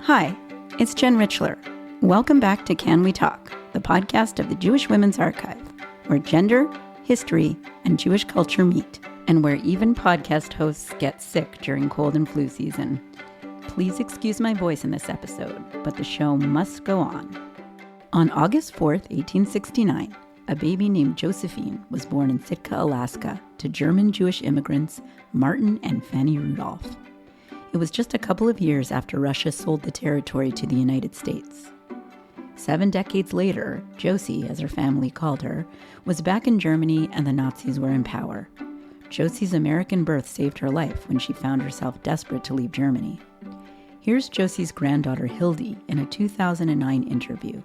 Hi, it's Jen Richler. Welcome back to Can We Talk, the podcast of the Jewish Women's Archive, where gender, history, and Jewish culture meet, and where even podcast hosts get sick during cold and flu season. Please excuse my voice in this episode, but the show must go on. On August 4th, 1869, a baby named Josephine was born in Sitka, Alaska, to German Jewish immigrants Martin and Fanny Rudolph. It was just a couple of years after Russia sold the territory to the United States. 7 decades later, Josie, as her family called her, was back in Germany and the Nazis were in power. Josie's American birth saved her life when she found herself desperate to leave Germany. Here's Josie's granddaughter Hildy in a 2009 interview,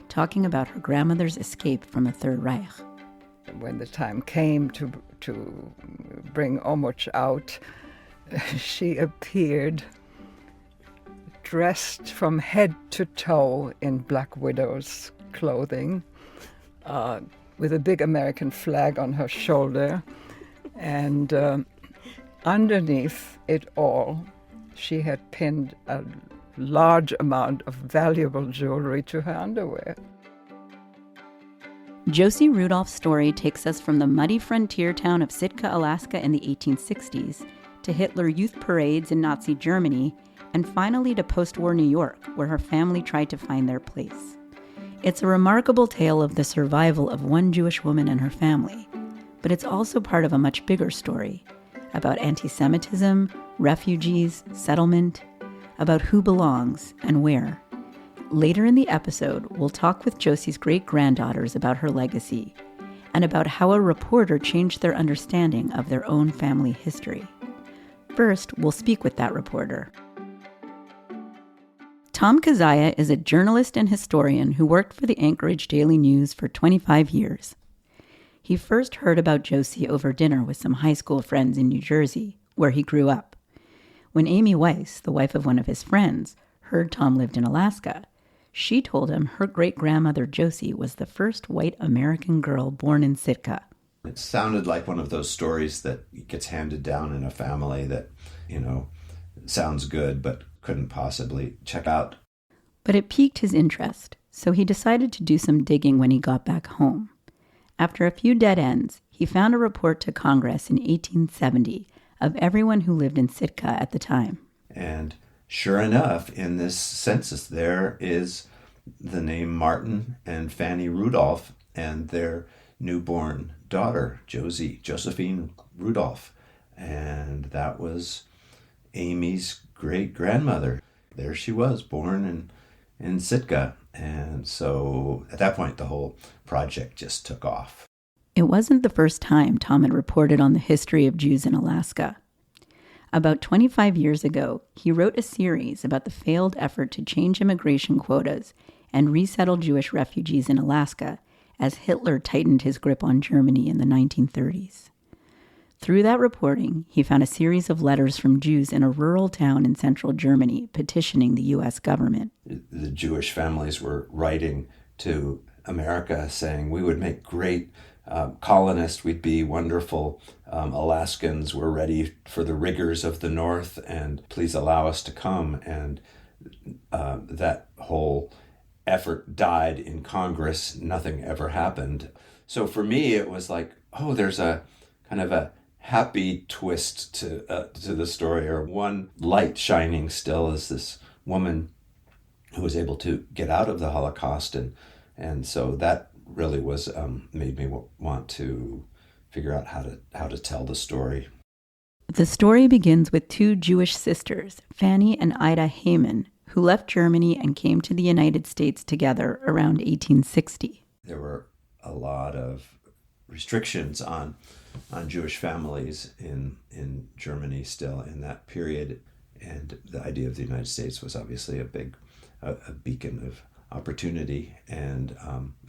talking about her grandmother's escape from the Third Reich. When the time came to bring Omoch out, she appeared dressed from head to toe in Black Widow's clothing, with a big American flag on her shoulder, and underneath it all, she had pinned a large amount of valuable jewelry to her underwear. Josie Rudolph's story takes us from the muddy frontier town of Sitka, Alaska in the 1860s to Hitler Youth parades in Nazi Germany, and finally to post-war New York, where her family tried to find their place. It's a remarkable tale of the survival of one Jewish woman and her family, but it's also part of a much bigger story about antisemitism, refugees, settlement, about who belongs and where. Later in the episode, we'll talk with Josie's great-granddaughters about her legacy and about how a reporter changed their understanding of their own family history. First, we'll speak with that reporter. Tom Kizzia is a journalist and historian who worked for the Anchorage Daily News for 25 years. He first heard about Josie over dinner with some high school friends in New Jersey, where he grew up. When Amy Weiss, the wife of one of his friends, heard Tom lived in Alaska, she told him her great-grandmother Josie was the first white American girl born in Sitka. It sounded like one of those stories that gets handed down in a family that, sounds good, but couldn't possibly check out. But it piqued his interest, so he decided to do some digging when he got back home. After a few dead ends, he found a report to Congress in 1870 of everyone who lived in Sitka at the time. And sure enough, in this census, there is the name Martin and Fanny Rudolph and their newborn daughter, Josephine Rudolph. And that was Amy's great-grandmother. There she was, born in Sitka. And so at that point, the whole project just took off. It wasn't the first time Tom had reported on the history of Jews in Alaska. About 25 years ago, he wrote a series about the failed effort to change immigration quotas and resettle Jewish refugees in Alaska as Hitler tightened his grip on Germany in the 1930s. Through that reporting, he found a series of letters from Jews in a rural town in central Germany petitioning the U.S. government. The Jewish families were writing to America saying, we would make great colonists, we'd be wonderful Alaskans, we're ready for the rigors of the North, and please allow us to come. And that whole effort died in Congress. Nothing ever happened. So for me, it was like, oh, there's a kind of a happy twist to the story, or one light shining still, is this woman who was able to get out of the Holocaust, and so that really was made me want to figure out how to tell the story. The story begins with two Jewish sisters, Fanny and Ida Heyman, who left Germany and came to the United States together around 1860. There were a lot of restrictions on Jewish families in Germany still in that period, and the idea of the United States was obviously a beacon of opportunity, and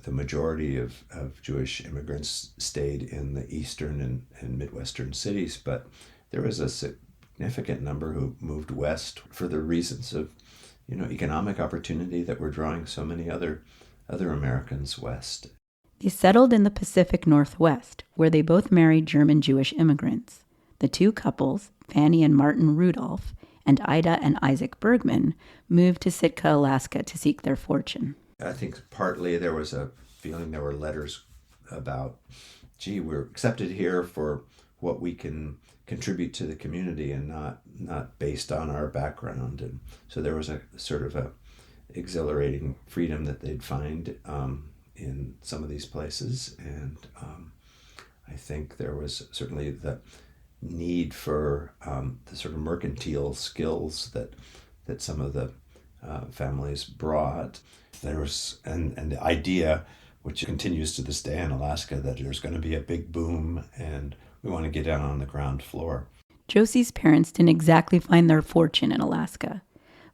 the majority of Jewish immigrants stayed in the eastern and midwestern cities, but there was a significant number who moved west for the reasons of economic opportunity that were drawing so many other Americans west. They settled in the Pacific Northwest, where they both married German Jewish immigrants. The two couples, Fanny and Martin Rudolph, and Ida and Isaac Bergman, moved to Sitka, Alaska to seek their fortune. I think partly there was a feeling there were letters about, gee, we're accepted here for what we can contribute to the community and not based on our background. And so there was a sort of a exhilarating freedom that they'd find in some of these places. And I think there was certainly the need for the sort of mercantile skills that some of the families brought. There was, and the idea, which continues to this day in Alaska, that there's going to be a big boom and we want to get down on the ground floor. Josie's parents didn't exactly find their fortune in Alaska,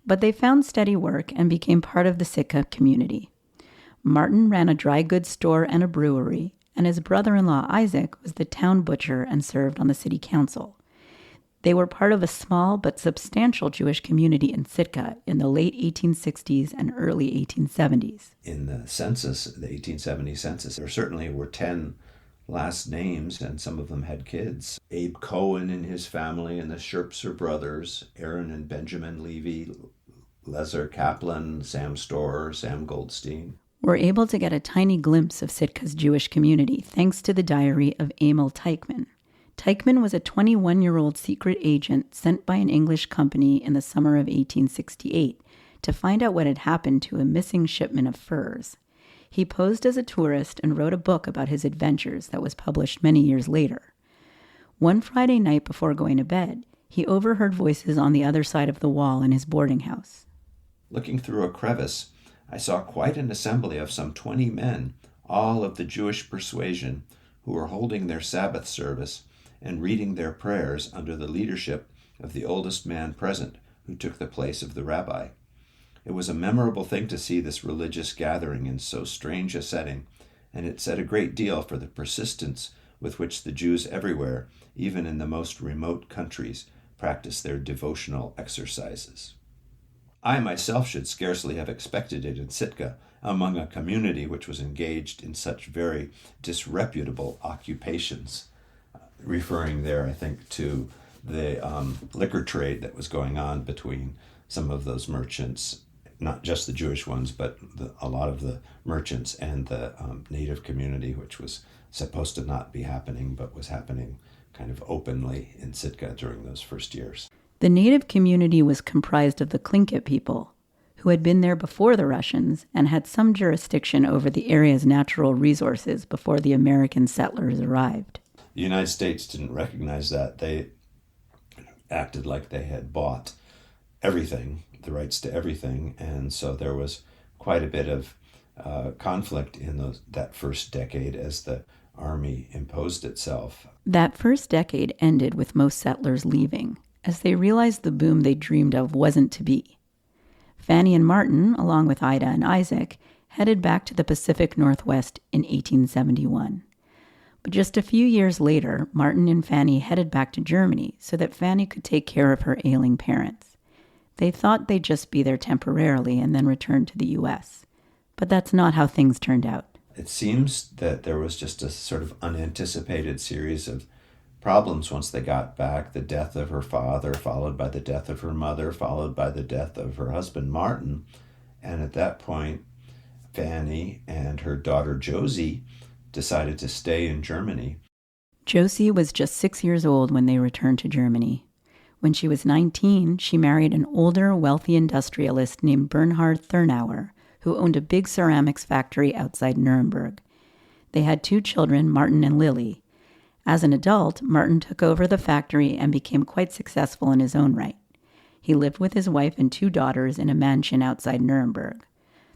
but they found steady work and became part of the Sitka community. Martin ran a dry goods store and a brewery, and his brother-in-law Isaac was the town butcher and served on the city council. They were part of a small but substantial Jewish community in Sitka in the late 1860s and early 1870s. In the census, the 1870 census, there certainly were 10 last names, and some of them had kids. Abe Cohen and his family, and the Scherpser brothers, Aaron and Benjamin Levy, Lezer Kaplan, Sam Storer, Sam Goldstein. Were able to get a tiny glimpse of Sitka's Jewish community thanks to the diary of Emil Teichmann. Teichmann was a 21-year-old secret agent sent by an English company in the summer of 1868 to find out what had happened to a missing shipment of furs. He posed as a tourist and wrote a book about his adventures that was published many years later. One Friday night before going to bed, he overheard voices on the other side of the wall in his boarding house. Looking through a crevice, I saw quite an assembly of some 20 men, all of the Jewish persuasion, who were holding their Sabbath service and reading their prayers under the leadership of the oldest man present, who took the place of the rabbi. It was a memorable thing to see this religious gathering in so strange a setting, and it said a great deal for the persistence with which the Jews everywhere, even in the most remote countries, practice their devotional exercises. I myself should scarcely have expected it in Sitka, among a community which was engaged in such very disreputable occupations, referring there, I think, to the liquor trade that was going on between some of those merchants, not just the Jewish ones, but a lot of the merchants and the native community, which was supposed to not be happening, but was happening kind of openly in Sitka during those first years. The native community was comprised of the Tlingit people, who had been there before the Russians and had some jurisdiction over the area's natural resources before the American settlers arrived. The United States didn't recognize that. They acted like they had bought everything, the rights to everything, and so there was quite a bit of conflict in that first decade as the Army imposed itself. That first decade ended with most settlers leaving, as they realized the boom they dreamed of wasn't to be. Fanny and Martin, along with Ida and Isaac, headed back to the Pacific Northwest in 1871. But just a few years later, Martin and Fanny headed back to Germany so that Fanny could take care of her ailing parents. They thought they'd just be there temporarily and then return to the U.S. But that's not how things turned out. It seems that there was just a sort of unanticipated series of problems once they got back. The death of her father, followed by the death of her mother, followed by the death of her husband, Martin. And at that point, Fanny and her daughter, Josie, decided to stay in Germany. Josie was just 6 years old when they returned to Germany. When she was 19, she married an older, wealthy industrialist named Bernhard Thurnauer, who owned a big ceramics factory outside Nuremberg. They had 2 children, Martin and Lily. As an adult, Martin took over the factory and became quite successful in his own right. He lived with his wife and 2 daughters in a mansion outside Nuremberg.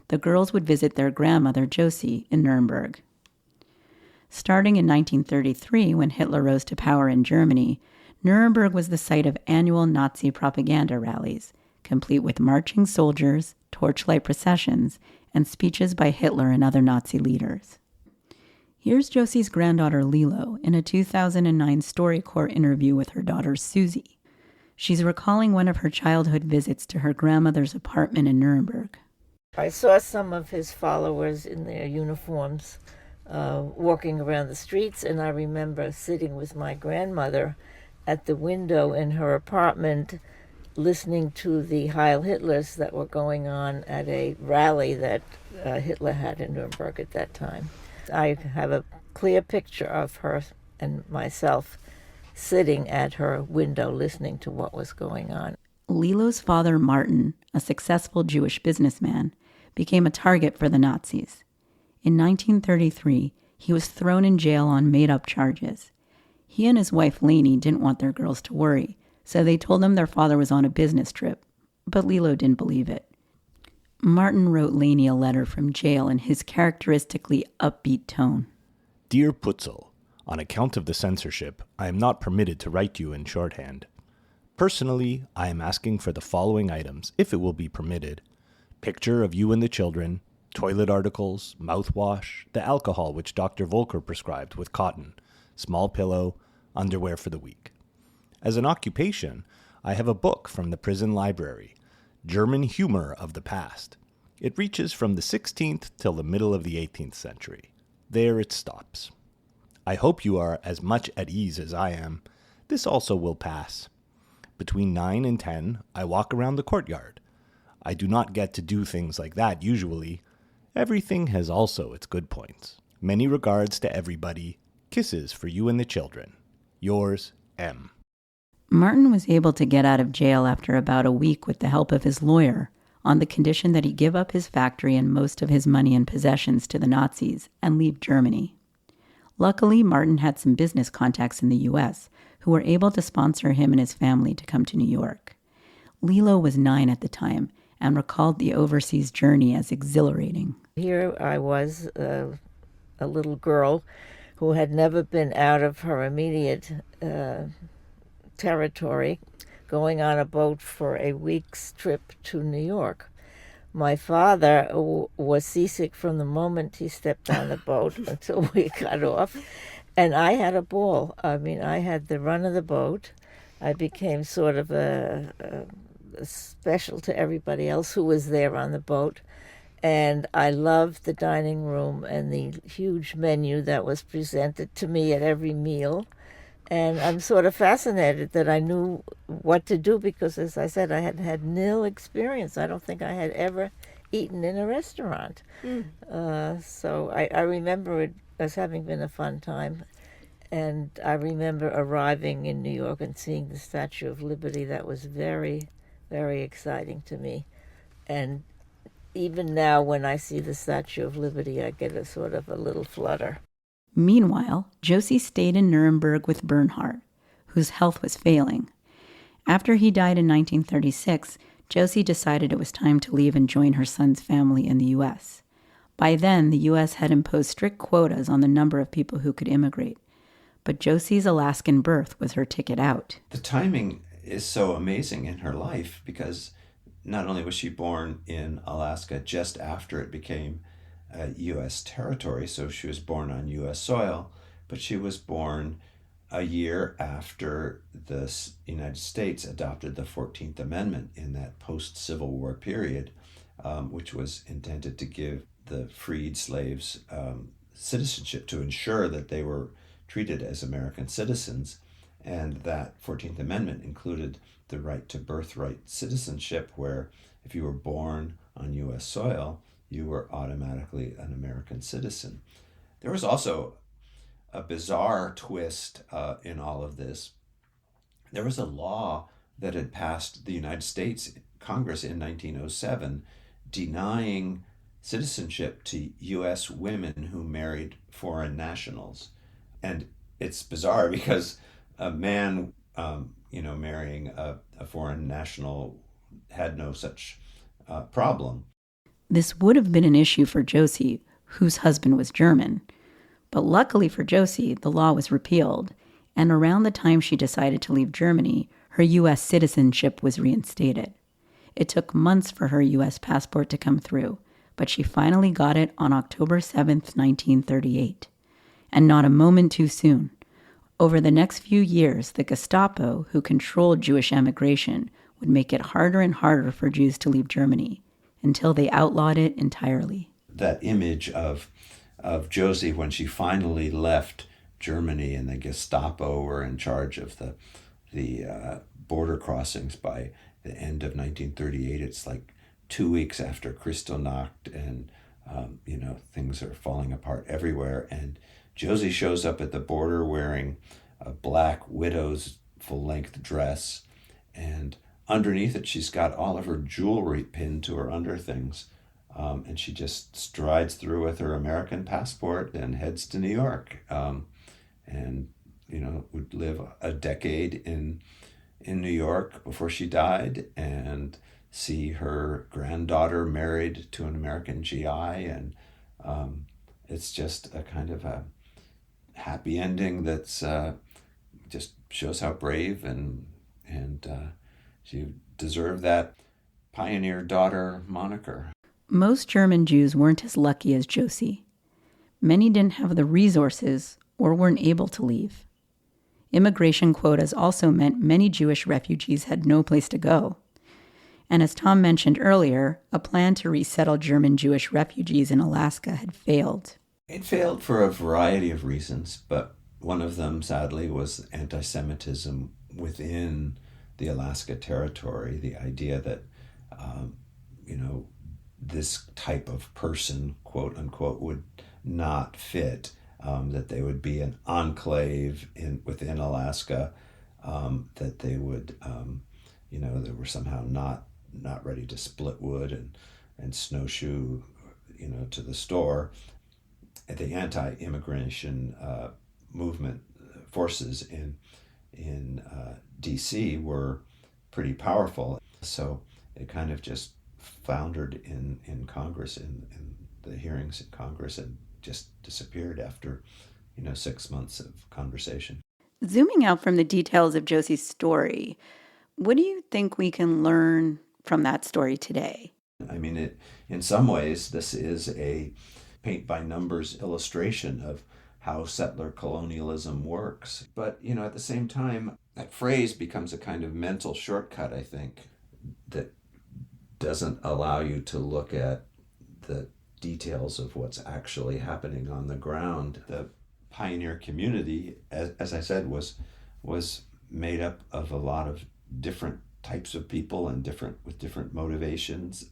The girls would visit their grandmother, Josie, in Nuremberg. Starting in 1933, when Hitler rose to power in Germany, Nuremberg was the site of annual Nazi propaganda rallies, complete with marching soldiers, torchlight processions, and speeches by Hitler and other Nazi leaders. Here's Josie's granddaughter Lilo in a 2009 StoryCorps interview with her daughter Susie. She's recalling one of her childhood visits to her grandmother's apartment in Nuremberg. I saw some of his followers in their uniforms walking around the streets, and I remember sitting with my grandmother at the window in her apartment listening to the Heil Hitlers that were going on at a rally that Hitler had in Nuremberg at that time. I have a clear picture of her and myself sitting at her window listening to what was going on. Lilo's father, Martin, a successful Jewish businessman, became a target for the Nazis. In 1933, he was thrown in jail on made-up charges. He and his wife, Lainey, didn't want their girls to worry, so they told them their father was on a business trip, but Lilo didn't believe it. Martin wrote Lainey a letter from jail in his characteristically upbeat tone. Dear Putzel, on account of the censorship, I am not permitted to write you in shorthand. Personally, I am asking for the following items, if it will be permitted. Picture of you and the children, toilet articles, mouthwash, the alcohol which Dr. Volker prescribed with cotton, small pillow, underwear for the week. As an occupation, I have a book from the prison library, German Humor of the Past. It reaches from the 16th till the middle of the 18th century. There it stops. I hope you are as much at ease as I am. This also will pass. Between 9 and 10, I walk around the courtyard. I do not get to do things like that usually. Everything has also its good points. Many regards to everybody. Kisses for you and the children. Yours, M. Martin was able to get out of jail after about a week with the help of his lawyer, on the condition that he give up his factory and most of his money and possessions to the Nazis and leave Germany. Luckily, Martin had some business contacts in the U.S. who were able to sponsor him and his family to come to New York. Lilo was 9 at the time and recalled the overseas journey as exhilarating. Here I was, a little girl who had never been out of her immediate territory, going on a boat for a week's trip to New York. My father was seasick from the moment he stepped on the boat until we got off, and I had a ball. I mean, I had the run of the boat. I became sort of a special to everybody else who was there on the boat, and I loved the dining room and the huge menu that was presented to me at every meal. And I'm sort of fascinated that I knew what to do because, as I said, I had had nil experience. I don't think I had ever eaten in a restaurant. So I remember it as having been a fun time. And I remember arriving in New York and seeing the Statue of Liberty. That was very, very exciting to me. And even now, when I see the Statue of Liberty, I get a sort of a little flutter. Meanwhile, Josie stayed in Nuremberg with Bernhard, whose health was failing. After he died in 1936, Josie decided it was time to leave and join her son's family in the U.S. By then, the U.S. had imposed strict quotas on the number of people who could immigrate, but Josie's Alaskan birth was her ticket out. The timing is so amazing in her life because not only was she born in Alaska just after it became U.S. territory, so she was born on U.S. soil, but she was born a year after the United States adopted the 14th Amendment in that post-Civil War period, which was intended to give the freed slaves citizenship to ensure that they were treated as American citizens. And that 14th Amendment included the right to birthright citizenship, where if you were born on U.S. soil, you were automatically an American citizen. There was also a bizarre twist in all of this. There was a law that had passed the United States Congress in 1907 denying citizenship to U.S. women who married foreign nationals. And it's bizarre because a man, marrying a foreign national had no such problem. This would have been an issue for Josie, whose husband was German. But luckily for Josie, the law was repealed, and around the time she decided to leave Germany, her U.S. citizenship was reinstated. It took months for her U.S. passport to come through, but she finally got it on October 7th, 1938. And not a moment too soon. Over the next few years, the Gestapo, who controlled Jewish emigration, would make it harder and harder for Jews to leave Germany, until they outlawed it entirely. That image of of Josie when she finally left Germany and the Gestapo were in charge of the border crossings by the end of 1938. It's like 2 weeks after Kristallnacht, and things are falling apart everywhere. And Josie shows up at the border wearing a black widow's full-length dress, and underneath it she's got all of her jewelry pinned to her underthings. And she just strides through with her American passport and heads to New York. And would live a decade in New York before she died, and see her granddaughter married to an American GI. And it's just a kind of a happy ending that's just shows how brave and she deserved that pioneer daughter moniker. Most German Jews weren't as lucky as Josie. Many didn't have the resources or weren't able to leave. Immigration quotas also meant many Jewish refugees had no place to go. And as Tom mentioned earlier, a plan to resettle German Jewish refugees in Alaska had failed. It failed for a variety of reasons, but one of them, sadly, was antisemitism within the Alaska Territory. The idea that, this type of person, quote unquote, would not fit, that they would be an enclave within Alaska, that they would, they were somehow not ready to split wood and snowshoe, to the store. The anti-immigration movement forces in D.C. were pretty powerful. So it kind of just foundered in Congress, in the hearings in Congress, and just disappeared after 6 months of conversation. Zooming out from the details of Josie's story, what do you think we can learn from that story today? I mean, in some ways, this is a paint-by-numbers illustration of how settler colonialism works. But, at the same time, that phrase becomes a kind of mental shortcut, I think, that doesn't allow you to look at the details of what's actually happening on the ground. The pioneer community, as I said, was made up of a lot of different types of people and with different motivations,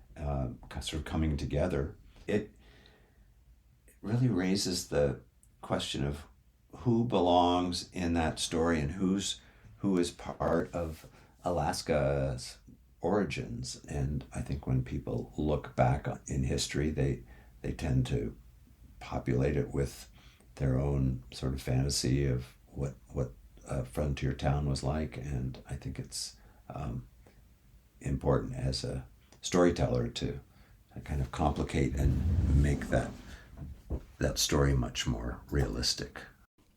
sort of coming together. It really raises the question of who belongs in that story and who is part of Alaska's origins. And I think when people look back in history, they tend to populate it with their own sort of fantasy of what a frontier town was like. And I think it's important as a storyteller to kind of complicate and make that story much more realistic.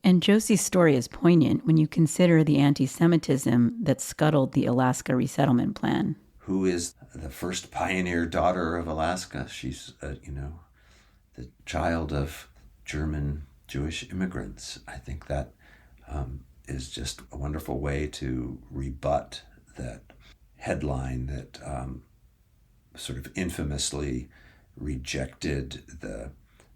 And Josie's story is poignant when you consider the anti-Semitism that scuttled the Alaska resettlement plan. Who is the first pioneer daughter of Alaska? She's, the child of German Jewish immigrants. I think that is just a wonderful way to rebut that headline that sort of infamously rejected the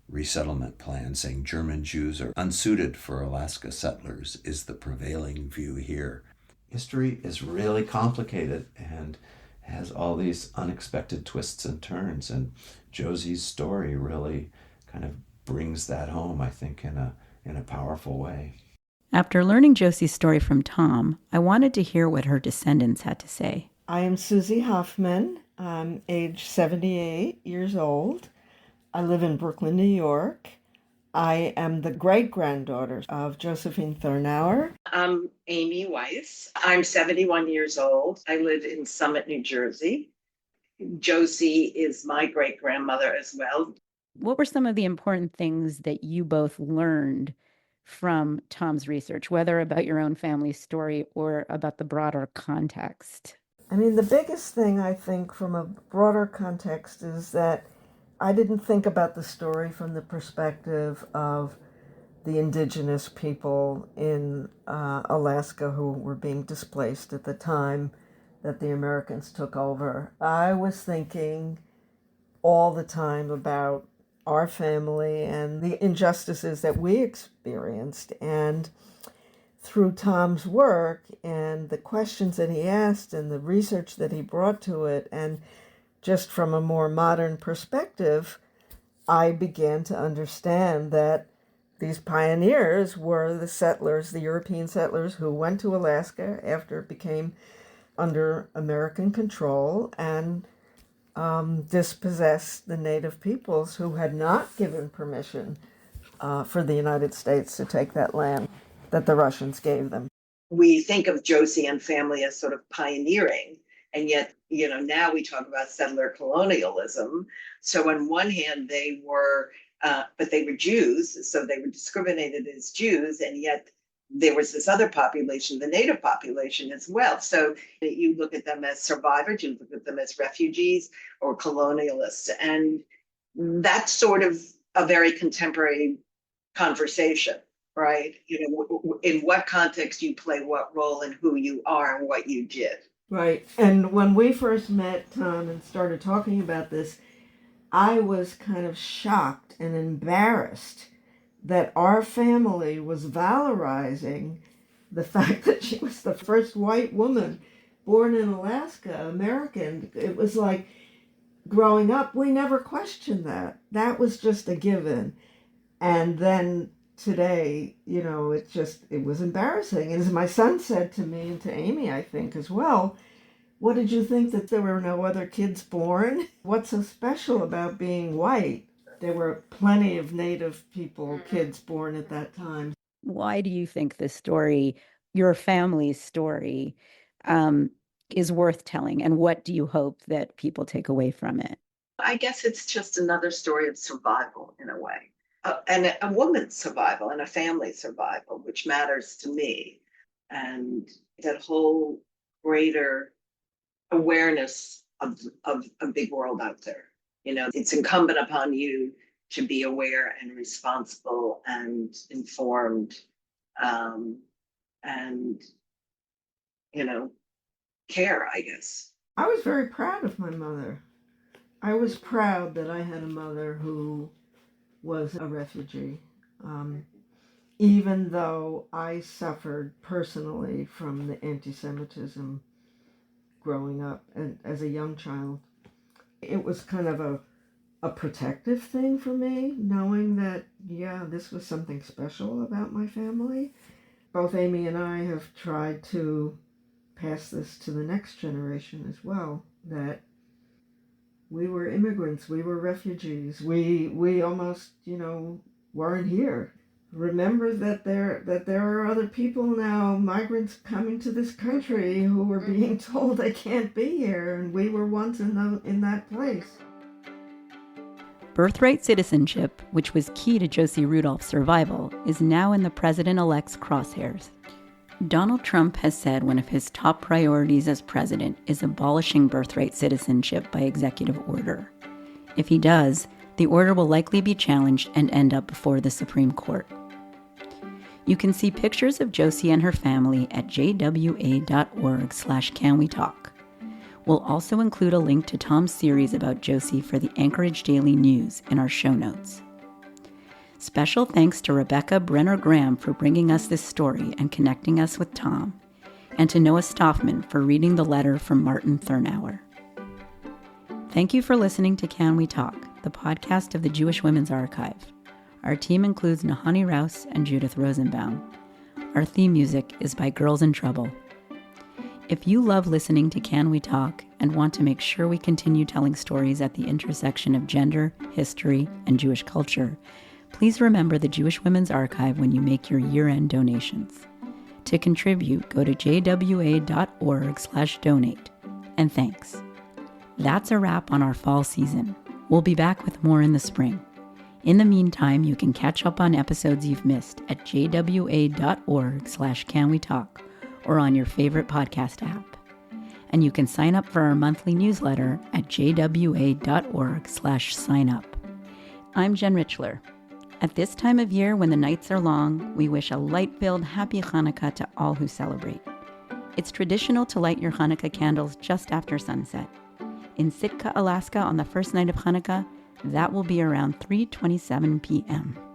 resettlement plan, saying German Jews are unsuited for Alaska settlers, is the prevailing view here. History is really complicated and has all these unexpected twists and turns, and Josie's story really kind of brings that home, I think, in a powerful way. After learning Josie's story from Tom, I wanted to hear what her descendants had to say. I am Susie Hoffman. I'm age 78 years old. I live in Brooklyn, New York. I am the great-granddaughter of Josephine Rudolph. I'm Amy Weiss. I'm 71 years old. I live in Summit, New Jersey. Josie is my great-grandmother as well. What were some of the important things that you both learned from Tom's research, whether about your own family story or about the broader context? I mean, the biggest thing I think from a broader context is that I didn't think about the story from the perspective of the indigenous people in Alaska who were being displaced at the time that the Americans took over. I was thinking all the time about our family and the injustices that we experienced. And through Tom's work and the questions that he asked and the research that he brought to it, and just from a more modern perspective, I began to understand that these pioneers were the settlers, the European settlers who went to Alaska after it became under American control and dispossessed the native peoples who had not given permission for the United States to take that land that the Russians gave them. We think of Josie and family as sort of pioneering, and yet, now we talk about settler colonialism. So on one hand, they were, but they were Jews, so they were discriminated as Jews, and yet there was this other population, the native population as well. So you look at them as survivors, you look at them as refugees or colonialists, and that's sort of a very contemporary conversation, right? In what context you play what role and who you are and what you did. Right. And when we first met Tom and started talking about this, I was kind of shocked and embarrassed that our family was valorizing the fact that she was the first white woman born in Alaska, American. It was like, growing up, we never questioned that. That was just a given. And then today, it was embarrassing. And as my son said to me and to Amy, I think as well, what did you think, that there were no other kids born? What's so special about being white? There were plenty of native people, kids born at that time. Why do you think this story, your family's story, is worth telling? And what do you hope that people take away from it? I guess it's just another story of survival in a way. And a woman's survival and a family's survival, which matters to me. And that whole greater awareness of a big world out there. It's incumbent upon you to be aware and responsible and informed, and, care, I guess. I was very proud of my mother. I was proud that I had a mother who was a refugee, even though I suffered personally from the antisemitism growing up and as a young child. It was kind of a protective thing for me, knowing that, this was something special about my family. Both Amy and I have tried to pass this to the next generation as well, that we were immigrants, we were refugees, we almost, weren't here. Remember that there are other people now, migrants coming to this country, who are being told they can't be here, and we were once in that place. Birthright citizenship, which was key to Josie Rudolph's survival, is now in the president-elect's crosshairs. Donald Trump has said one of his top priorities as president is abolishing birthright citizenship by executive order. If he does, the order will likely be challenged and end up before the Supreme Court. You can see pictures of Josie and her family at jwa.org/canwetalk. We'll also include a link to Tom's series about Josie for the Anchorage Daily News in our show notes. Special thanks to Rebecca Brenner-Graham for bringing us this story and connecting us with Tom, and to Noah Stoffman for reading the letter from Martin Thurnauer. Thank you for listening to Can We Talk, the podcast of the Jewish Women's Archive. Our team includes Nahani Rouse and Judith Rosenbaum. Our theme music is by Girls in Trouble. If you love listening to Can We Talk and want to make sure we continue telling stories at the intersection of gender, history, and Jewish culture, please remember the Jewish Women's Archive when you make your year-end donations. To contribute, go to jwa.org/donate. And thanks. That's a wrap on our fall season. We'll be back with more in the spring. In the meantime, you can catch up on episodes you've missed at jwa.org/canwetalk or on your favorite podcast app. And you can sign up for our monthly newsletter at jwa.org/signup. I'm Jen Richler. At this time of year, when the nights are long, we wish a light-filled happy Hanukkah to all who celebrate. It's traditional to light your Hanukkah candles just after sunset. In Sitka, Alaska, on the first night of Hanukkah, That will be around 3:27 p.m.